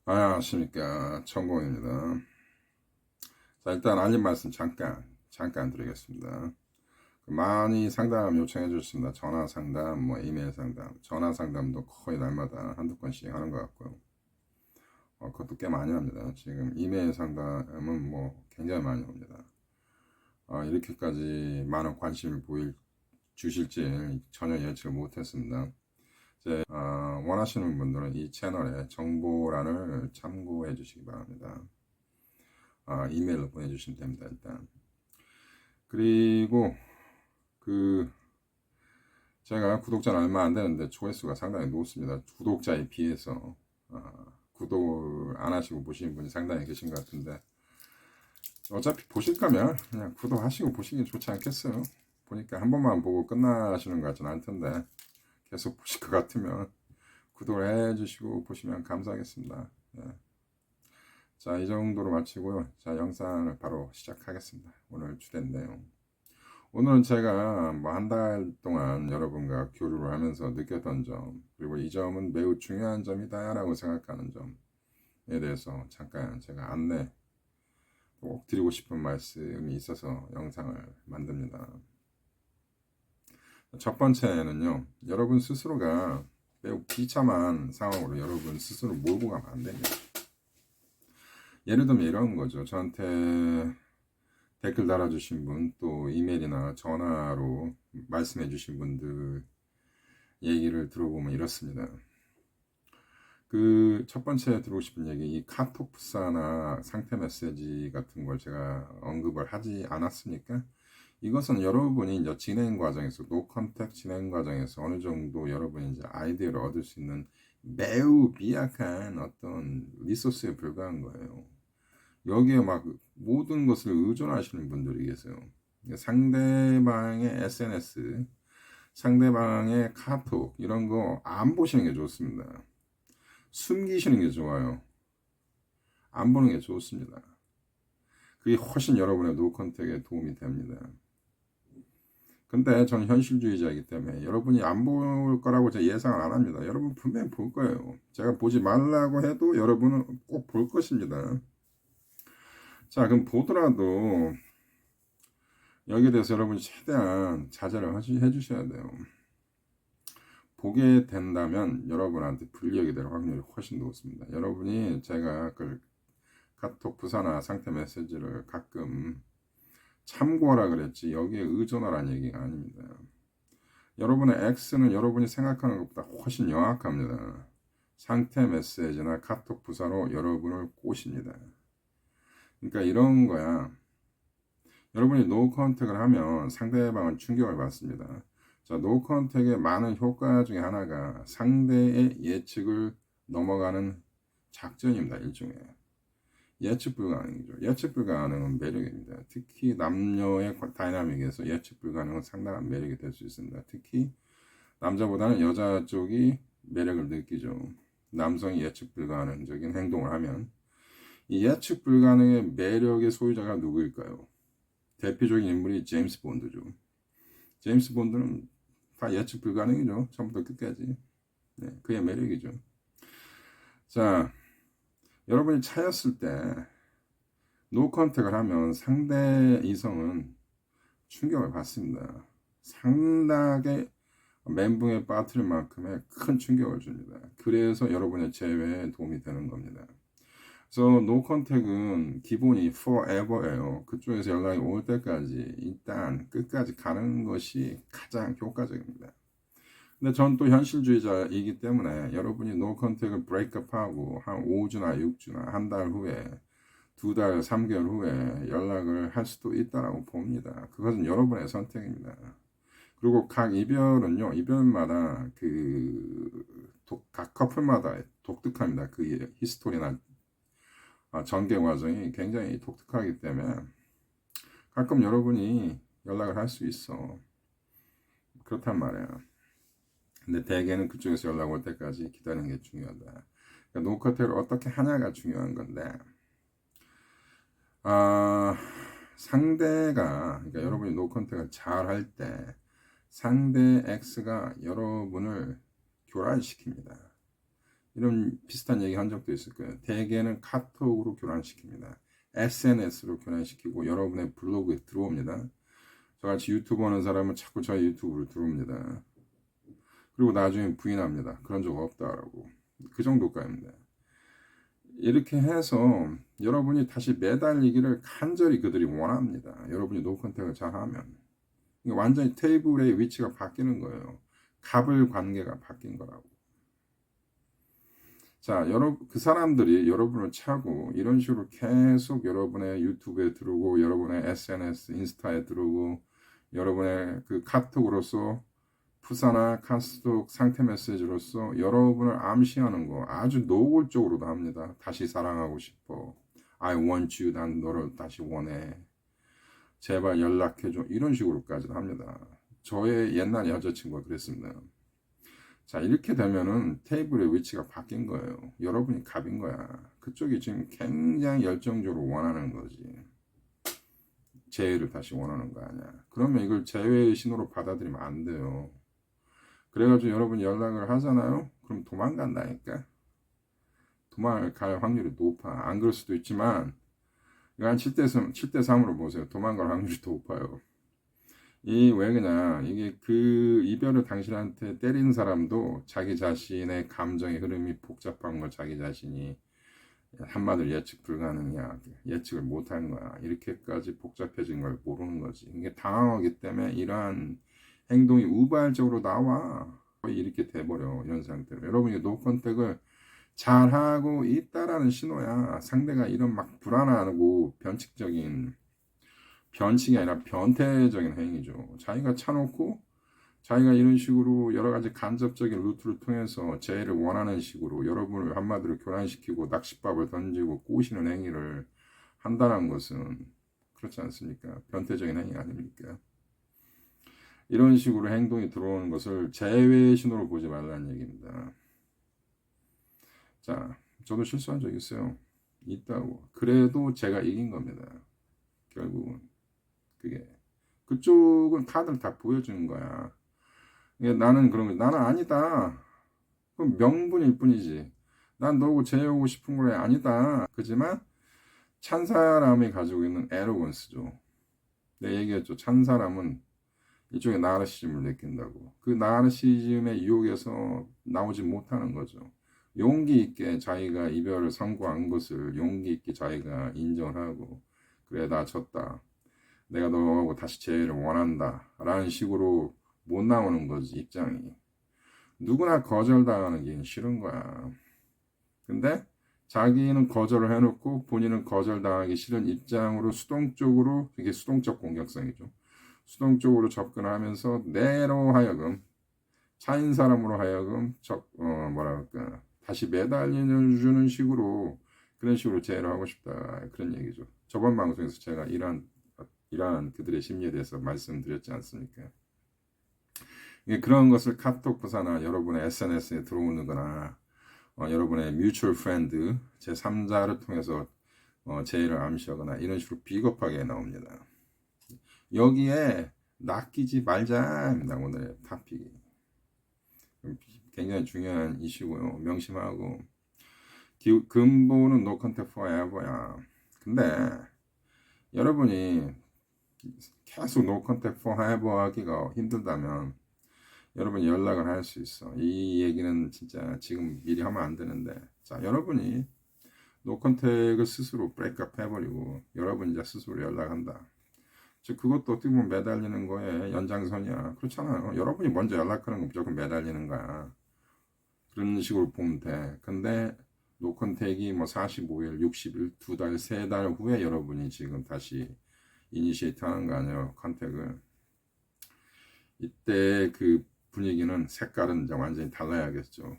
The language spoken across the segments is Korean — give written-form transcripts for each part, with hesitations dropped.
안녕하십니까, 천공입니다. 자, 일단 알림 말씀 잠깐 드리겠습니다. 많이 상담 요청해 주셨습니다. 전화 상담, 뭐 이메일 상담, 전화 상담도 거의 날마다 한두 건씩 하는 것 같고요. 그것도 꽤 많이 합니다. 지금 이메일 상담은 뭐 굉장히 많이 옵니다. 이렇게까지 많은 관심을 주실지 전혀 예측을 못했습니다. 원하시는 분들은 이 채널의 정보란을 참고해 주시기 바랍니다. 이메일로 보내주시면 됩니다. 일단 그리고 그 제가 구독자는 얼마 안 되는데 조회수가 상당히 높습니다. 구독자에 비해서 구독을 안 하시고 보시는 분이 상당히 계신 것 같은데, 어차피 보실 거면 그냥 구독하시고 보시기 좋지 않겠어요? 보니까 한 번만 보고 끝나시는 것 같지는 않던데, 계속 보실 것 같으면 구독을 해주시고 보시면 감사하겠습니다. 네. 자, 이 정도로 마치고요. 자, 영상을 바로 시작하겠습니다. 오늘 주된 내용. 오늘은 제가 뭐 한 달 동안 여러분과 교류를 하면서 느꼈던 점, 그리고 이 점은 매우 중요한 점이다라고 생각하는 점에 대해서 잠깐 제가 안내 꼭 드리고 싶은 말씀이 있어서 영상을 만듭니다. 첫 번째는요, 여러분 스스로가 매우 비참한 상황으로 여러분 스스로 몰고 가면 안 됩니다. 예를 들면 이런 거죠. 저한테 댓글 달아주신 분, 또 이메일이나 전화로 말씀해주신 분들 얘기를 들어보면 이렇습니다. 그 첫 번째 들어오고 싶은 얘기, 이 카톡 부사나 상태 메시지 같은 걸 제가 언급을 하지 않았습니까? 이것은 여러분이 이제 진행 과정에서, 노 컨택 진행 과정에서 어느 정도 여러분이 이제 아이디어를 얻을 수 있는 매우 미약한 어떤 리소스에 불과한 거예요. 여기에 막 모든 것을 의존하시는 분들이 계세요. 상대방의 SNS, 상대방의 카톡 이런 거 안 보시는 게 좋습니다. 숨기시는 게 좋아요. 안 보는 게 좋습니다. 그게 훨씬 여러분의 노컨택에 도움이 됩니다. 근데 저는 현실주의자이기 때문에 여러분이 안 볼 거라고 제가 예상을 안 합니다. 여러분 분명히 볼 거예요. 제가 보지 말라고 해도 여러분은 꼭 볼 것입니다. 자, 그럼 보더라도 여기에 대해서 여러분이 최대한 자제를 해주셔야 돼요. 보게 된다면 여러분한테 불리하게 될 확률이 훨씬 높습니다. 여러분이 제가 그 카톡 부사나 상태 메시지를 가끔 참고하라 그랬지 여기에 의존하라는 얘기가 아닙니다. 여러분의 X는 여러분이 생각하는 것보다 훨씬 영악합니다. 상태 메시지나 카톡 부사로 여러분을 꼬십니다. 그러니까 이런 거야. 여러분이 노 컨택을 하면 상대방은 충격을 받습니다. 자, 노 컨택의 많은 효과 중에 하나가 상대의 예측을 넘어가는 작전입니다. 일종의 예측 불가능이죠. 예측 불가능은 매력입니다. 특히 남녀의 다이나믹에서 예측 불가능은 상당한 매력이 될 수 있습니다. 특히 남자보다는 여자 쪽이 매력을 느끼죠. 남성이 예측 불가능적인 행동을 하면 이 예측 불가능의 매력의 소유자가 누구일까요? 대표적인 인물이 제임스 본드죠. 제임스 본드는 다 예측 불가능이죠. 처음부터 끝까지. 네, 그의 매력이죠. 자, 여러분이 차였을 때 노 컨택을 하면 상대 이성은 충격을 받습니다. 상당하게 멘붕에 빠뜨릴 만큼의 큰 충격을 줍니다. 그래서 여러분의 재회에 도움이 되는 겁니다. 그래서 노 컨택은 기본이 forever예요. 그쪽에서 연락이 올 때까지 일단 끝까지 가는 것이 가장 효과적입니다. 근데 전 또 현실주의자이기 때문에 여러분이 노 컨택을 브레이크업하고 한 5주나 6주나 한 달 후에 2달, 3개월 후에 연락을 할 수도 있다라고 봅니다. 그것은 여러분의 선택입니다. 그리고 각 이별은요, 이별마다 각 커플마다 독특합니다. 그 히스토리나 전개 과정이 굉장히 독특하기 때문에 가끔 여러분이 연락을 할 수 있어. 그렇단 말이야. 근데 대개는 그쪽에서 연락 올 때까지 기다리는 게 중요하다. 그러니까 노컨택을 어떻게 하냐가 중요한 건데, 상대가, 그러니까 여러분이 노컨택을 잘 할 때 상대 X가 여러분을 교란시킵니다. 이런 비슷한 얘기 한 적도 있을 거예요. 대개는 카톡으로 교란시킵니다. SNS로 교란시키고 여러분의 블로그에 들어옵니다. 저같이 유튜브 하는 사람은 자꾸 저희 유튜브로 들어옵니다. 그리고 나중에 부인합니다. 그런 적 없다라고. 그 정도까지입니다. 이렇게 해서 여러분이 다시 매달리기를 간절히 그들이 원합니다. 여러분이 노컨택을 잘하면. 완전히 테이블의 위치가 바뀌는 거예요. 갑을 관계가 바뀐 거라고. 자, 그 사람들이 여러분을 차고 이런 식으로 계속 여러분의 유튜브에 들어오고 여러분의 SNS, 인스타에 들어오고 여러분의 그 카톡으로서 푸사나 카스톡 상태 메시지로서 여러분을 암시하는 거 아주 노골적으로도 합니다. 다시 사랑하고 싶어. I want you. 난 너를 다시 원해. 제발 연락해줘. 이런 식으로까지도 합니다. 저의 옛날 여자친구가 그랬습니다. 자, 이렇게 되면은 테이블의 위치가 바뀐 거예요. 여러분이 갑인 거야. 그쪽이 지금 굉장히 열정적으로 원하는 거지. 재회를 다시 원하는 거 아니야. 그러면 이걸 재회의 신호로 받아들이면 안 돼요. 그래가지고 여러분이 연락을 하잖아요. 그럼 도망간다니까. 도망갈 확률이 높아. 안 그럴 수도 있지만 이거 한 7대3으로 보세요. 도망갈 확률이 높아요. 왜 그냥 이게 그 이별을 당신한테 때린 사람도 자기 자신의 감정의 흐름이 복잡한 걸 자기 자신이 한마디로 예측 불가능이야. 예측을 못한 거야. 이렇게까지 복잡해진 걸 모르는 거지. 이게 당황하기 때문에 이러한 행동이 우발적으로 나와. 거의 이렇게 돼버려. 이런 상태로. 여러분이 노컨택을 잘하고 있다라는 신호야. 상대가 이런 막 불안하고 변칙이 아니라 변태적인 행위죠. 자기가 차놓고 자기가 이런 식으로 여러 가지 간접적인 루트를 통해서 재해를 원하는 식으로 여러분을 한마디로 교란시키고 낚싯밥을 던지고 꼬시는 행위를 한다는 것은 그렇지 않습니까? 변태적인 행위 아닙니까? 이런 식으로 행동이 들어오는 것을 재해의 신호로 보지 말라는 얘기입니다. 자, 저도 실수한 적 있어요. 있다고. 그래도 제가 이긴 겁니다. 결국은. 그쪽은 카드를 다 보여주는 거야. 나는 그런 거, 나는 아니다. 그럼 명분일 뿐이지. 난 너하고 재회하고 싶은 거래 아니다. 그지만 찬 사람이 가지고 있는 에로건스죠. 내가 얘기했죠. 찬 사람은 이쪽에 나르시즘을 느낀다고. 그 나르시즘의 유혹에서 나오지 못하는 거죠. 용기 있게 자기가 이별을 선고한 것을 용기 있게 자기가 인정을 하고 그래 나 졌다. 내가 너하고 다시 재회를 원한다. 라는 식으로 못 나오는 거지 입장이. 누구나 거절당하는 게 싫은 거야. 근데 자기는 거절을 해놓고 본인은 거절당하기 싫은 입장으로 수동적으로 이게 수동적 공격성이죠. 수동적으로 접근하면서 내로 하여금 차인 사람으로 하여금 뭐랄까 다시 매달려주는 식으로 그런 식으로 재해를 하고 싶다 그런 얘기죠. 저번 방송에서 제가 이러한 그들의 심리에 대해서 말씀드렸지 않습니까? 그런 것을 카톡 부사나 여러분의 SNS에 들어오는 거나 여러분의 뮤추얼 프렌드 제3자를 통해서 재해를 암시하거나 이런 식으로 비겁하게 나옵니다. 여기에 낚이지 말자입니다. 오늘의 토픽이. 굉장히 중요한 이슈고요. 명심하고 근본은 no contact forever야. 근데 여러분이 계속 no contact forever 하기가 힘들다면 여러분이 연락을 할 수 있어. 이 얘기는 진짜 지금 미리 하면 안 되는데 자 여러분이 no contact을 스스로 브레이크업 해버리고 여러분이 이제 스스로 연락한다. 즉 그것도 어떻게 보면 매달리는 거에 연장선이야. 그렇잖아요. 여러분이 먼저 연락하는 건 무조건 매달리는 거야. 그런 식으로 보면 돼. 근데 노컨택이 뭐 45일, 60일, 2달, 3달 후에 여러분이 지금 다시 이니시에이트 하는 거 아니에요. 컨택을. 이때 그 분위기는 색깔은 이제 완전히 달라야겠죠.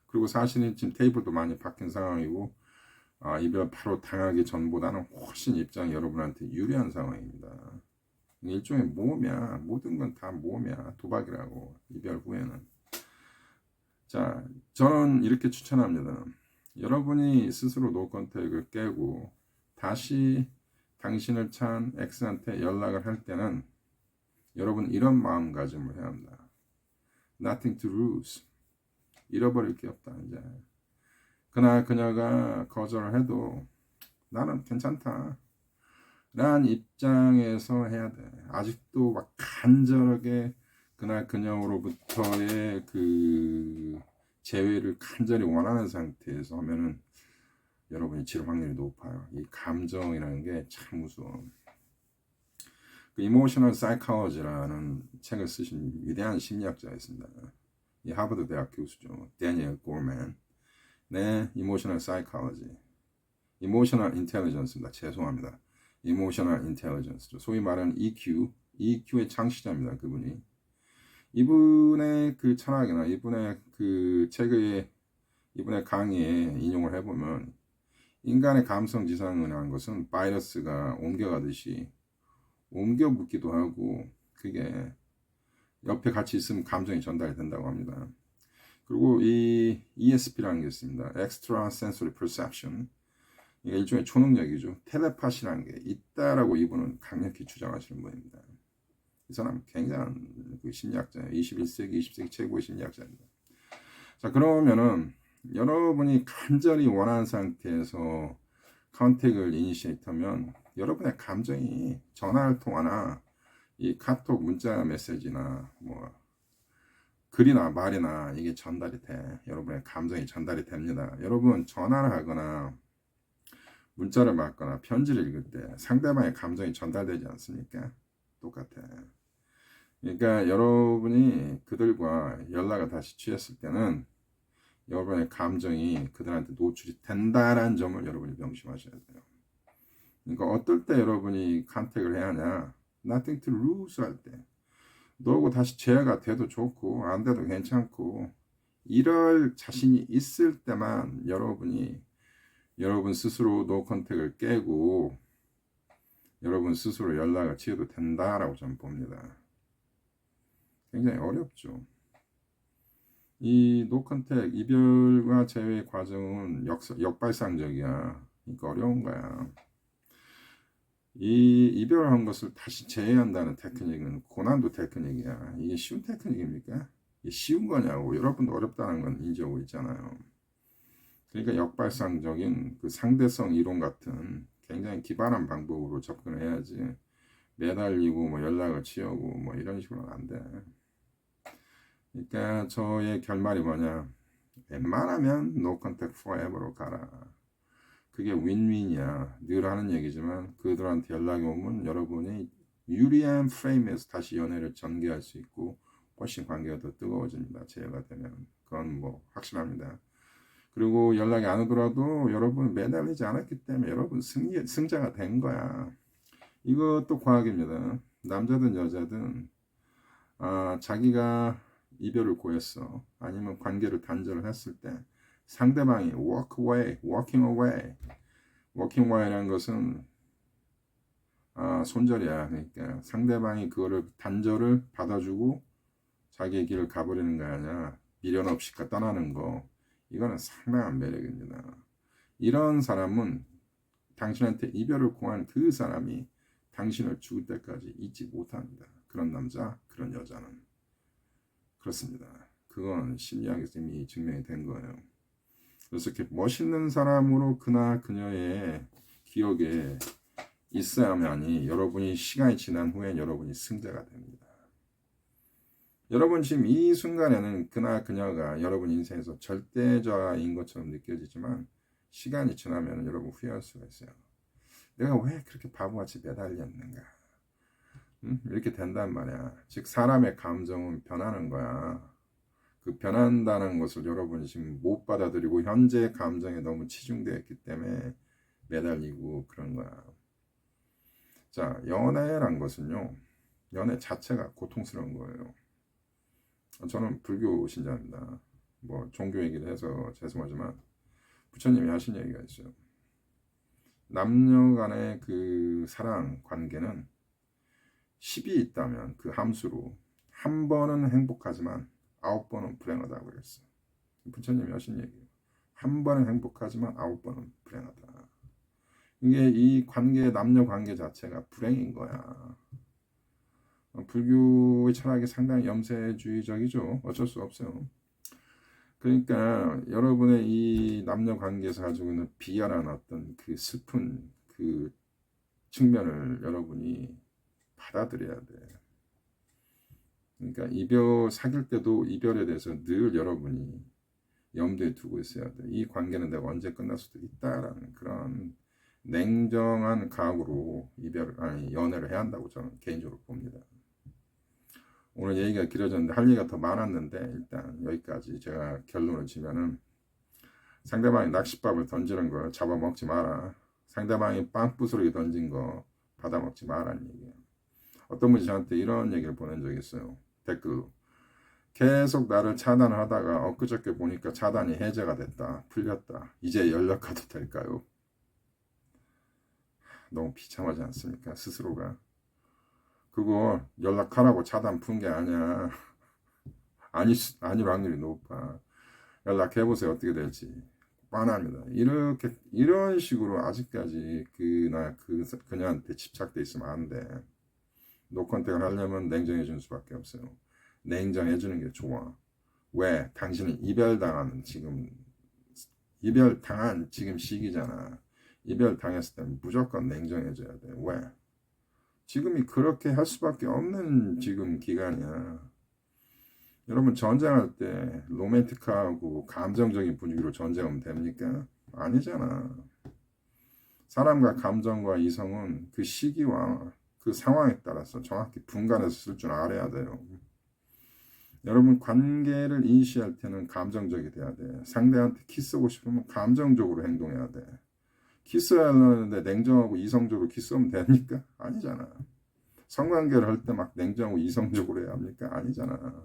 그리고 사실은 지금 테이블도 많이 바뀐 상황이고 이별 바로 당하기 전보다는 훨씬 입장이 여러분한테 유리한 상황입니다. 일종의 모험이야. 모든 건 다 모험이야. 도박이라고. 이별 후에는. 자, 저는 이렇게 추천합니다. 여러분이 스스로 노컨택을 깨고 다시 당신을 찬 X한테 연락을 할 때는 여러분 이런 마음가짐을 해야 합니다. Nothing to lose. 잃어버릴 게 없다. 이제 그나 그녀가 거절을 해도 나는 괜찮다 라는 입장에서 해야 돼. 아직도 막 간절하게 그나 그녀로부터의 그 재회를 간절히 원하는 상태에서 하면은 여러분이 지를 확률이 높아요. 이 감정이라는 게 참 무서워. 그 이모셔널 사이콜로지라는 책을 쓰신 위대한 심리학자가 있습니다. 이 하버드 대학 교수죠. 데니엘 골맨. 네, 이모셔널 사이콜로지. 이모셔널 인텔리전스입니다. 죄송합니다. 이모셔널 인텔리전스죠. 소위 말하는 EQ의 창시자입니다. 그분이. 이분의 그 철학이나 이분의 그 책의 이분의 강의에 인용을 해보면 인간의 감성 지상이라는 것은 바이러스가 옮겨가듯이 옮겨 붙기도 하고 그게 옆에 같이 있으면 감정이 전달이 된다고 합니다. 그리고 이 ESP라는 게 있습니다. Extra Sensory Perception. 이게 일종의 초능력이죠. 텔레파시라는 게 있다라고 이분은 강력히 주장하시는 분입니다. 이 사람 굉장한 그 심리학자예요. 21세기, 20세기 최고의 심리학자입니다. 자, 그러면은 여러분이 간절히 원하는 상태에서 컨택을 이니시에이트하면 여러분의 감정이 전화를 통하나 이 카톡 문자 메시지나 뭐 글이나 말이나 이게 전달이 돼. 여러분의 감정이 전달이 됩니다. 여러분 전화를 하거나 문자를 받거나 편지를 읽을 때 상대방의 감정이 전달되지 않습니까? 똑같아. 그러니까 여러분이 그들과 연락을 다시 취했을 때는 여러분의 감정이 그들한테 노출이 된다라는 점을 여러분이 명심하셔야 돼요. 그러니까 어떨 때 여러분이 컨택을 해야 하냐? Nothing to lose 할 때. 너하고 다시 재회가 돼도 좋고 안 돼도 괜찮고 이럴 자신이 있을 때만 여러분 스스로 노 컨택을 깨고 여러분 스스로 연락을 취해도 된다라고 저는 봅니다. 굉장히 어렵죠. 이 노 컨택 이별과 재회 과정은 역발상적이야. 그러니까 어려운 거야. 이 이별한 것을 다시 재회한다는 테크닉은 고난도 테크닉이야. 이게 쉬운 테크닉입니까? 이게 쉬운 거냐고. 여러분도 어렵다는 건 인지하고 있잖아요. 그러니까 역발상적인 그 상대성 이론 같은 굉장히 기발한 방법으로 접근을 해야지 매달리고 뭐 연락을 취하고 뭐 이런 식으로는 안 돼. 그러니까 저의 결말이 뭐냐? 웬만하면 no contact forever로 가라. 그게 윈윈이야. 늘 하는 얘기지만 그들한테 연락이 오면 여러분이 유리한 프레임에서 다시 연애를 전개할 수 있고 훨씬 관계가 더 뜨거워집니다. 재회가 되면. 그건 뭐 확실합니다. 그리고 연락이 안 오더라도 여러분 매달리지 않았기 때문에 여러분 승자가 된 거야. 이것도 과학입니다. 남자든 여자든 자기가 이별을 고했어. 아니면 관계를 단절을 했을 때 상대방이 walking away라는 것은 손절이야. 그러니까 상대방이 그거를 단절을 받아주고 자기의 길을 가버리는 거 아니야. 미련 없이 떠나는 거. 이거는 상당한 매력입니다. 이런 사람은 당신한테 이별을 고한 그 사람이 당신을 죽을 때까지 잊지 못합니다. 그런 남자, 그런 여자는. 그렇습니다. 그건 심리학에서 이미 증명이 된 거예요. 그래서 이렇게 멋있는 사람으로 그나 그녀의 기억에 있어야만이 여러분이 시간이 지난 후엔 여러분이 승자가 됩니다. 여러분 지금 이 순간에는 그나 그녀가 여러분 인생에서 절대자인 것처럼 느껴지지만 시간이 지나면 여러분 후회할 수가 있어요. 내가 왜 그렇게 바보같이 매달렸는가? 이렇게 된단 말이야. 즉 사람의 감정은 변하는 거야. 그 변한다는 것을 여러분이 지금 못 받아들이고 현재 감정에 너무 치중되어 있기 때문에 매달리고 그런 거야. 자, 연애란 것은요. 연애 자체가 고통스러운 거예요. 저는 불교 신자입니다. 뭐 종교 얘기를 해서 죄송하지만 부처님이 하신 얘기가 있어요. 남녀 간의 그 사랑 관계는 10이 있다면 그 함수로 한 번은 행복하지만 9번은 불행하다고 그랬어. 부처님이 하신 얘기예요. 한 번은 행복하지만 9번은 불행하다. 이게 이 관계, 남녀 관계 자체가 불행인 거야. 불교의 철학이 상당히 염세주의적이죠. 어쩔 수 없어요. 그러니까 여러분의 이 남녀 관계에서 가지고 있는 비열한 어떤 그 슬픈 그 측면을 여러분이 받아들여야 돼. 그러니까 사귈 때도 이별에 대해서 늘 여러분이 염두에 두고 있어야 돼. 이 관계는 내가 언제 끝날 수도 있다라는 그런 냉정한 각오로 연애를 해야 한다고 저는 개인적으로 봅니다. 오늘 얘기가 길어졌는데 할 얘기가 더 많았는데 일단 여기까지 제가 결론을 지면은 상대방이 낚싯밥을 던지는 거 잡아먹지 마라. 상대방이 빵 부스러기 던진 거 받아먹지 마라는 얘기예요. 어떤 분이 저한테 이런 얘기를 보낸 적이 있어요. 댓글로. 계속 나를 차단하다가 엊그저께 보니까 차단이 해제가 됐다. 풀렸다. 이제 연락가도 될까요? 너무 비참하지 않습니까? 스스로가. 그거 연락하라고 차단 푼 게 아니야. 아닐 확률이 높아. 연락해보세요. 어떻게 될지. 뻔합니다. 이런 식으로 아직까지 그녀한테 집착돼 있으면 안 돼. 노컨택을 하려면 냉정해 주는 수밖에 없어요. 냉정해 주는 게 좋아. 왜? 당신은 이별당한 지금 시기잖아. 이별 당했을 때 무조건 냉정해 줘야 돼. 왜? 지금이 그렇게 할 수밖에 없는 지금 기간이야. 여러분 전쟁할 때 로맨틱하고 감정적인 분위기로 전쟁하면 됩니까? 아니잖아. 사람과 감정과 이성은 그 시기와 그 상황에 따라서 정확히 분간해서 쓸 줄 알아야 돼요. 여러분 관계를 이니시할 때는 감정적이 돼야 돼. 상대한테 키스하고 싶으면 감정적으로 행동해야 돼. 키스하려는데 냉정하고 이성적으로 키스하면 됩니까? 아니잖아. 성관계를 할 때 막 냉정하고 이성적으로 해야 합니까? 아니잖아.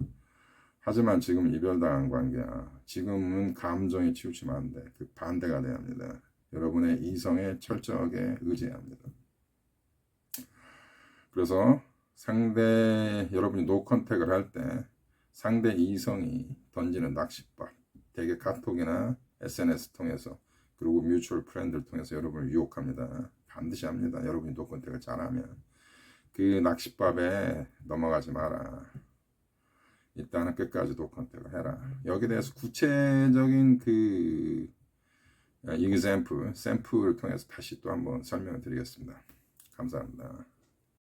하지만 지금 이별당한 관계야. 지금은 감정에 치우치면 안 돼. 그 반대가 돼야 합니다. 여러분의 이성에 철저하게 의지해야 합니다. 그래서 여러분이 노컨택을 할 때 상대 이성이 던지는 낚싯밥, 대개 카톡이나 SNS 통해서 그리고 뮤추얼 프렌드를 통해서 여러분을 유혹합니다. 반드시 합니다. 여러분이 노컨택을 잘하면. 그 낚싯밥에 넘어가지 마라. 일단은 끝까지 노컨택을 해라. 여기에 대해서 구체적인 샘플을 통해서 다시 또 한번 설명을 드리겠습니다. 감사합니다.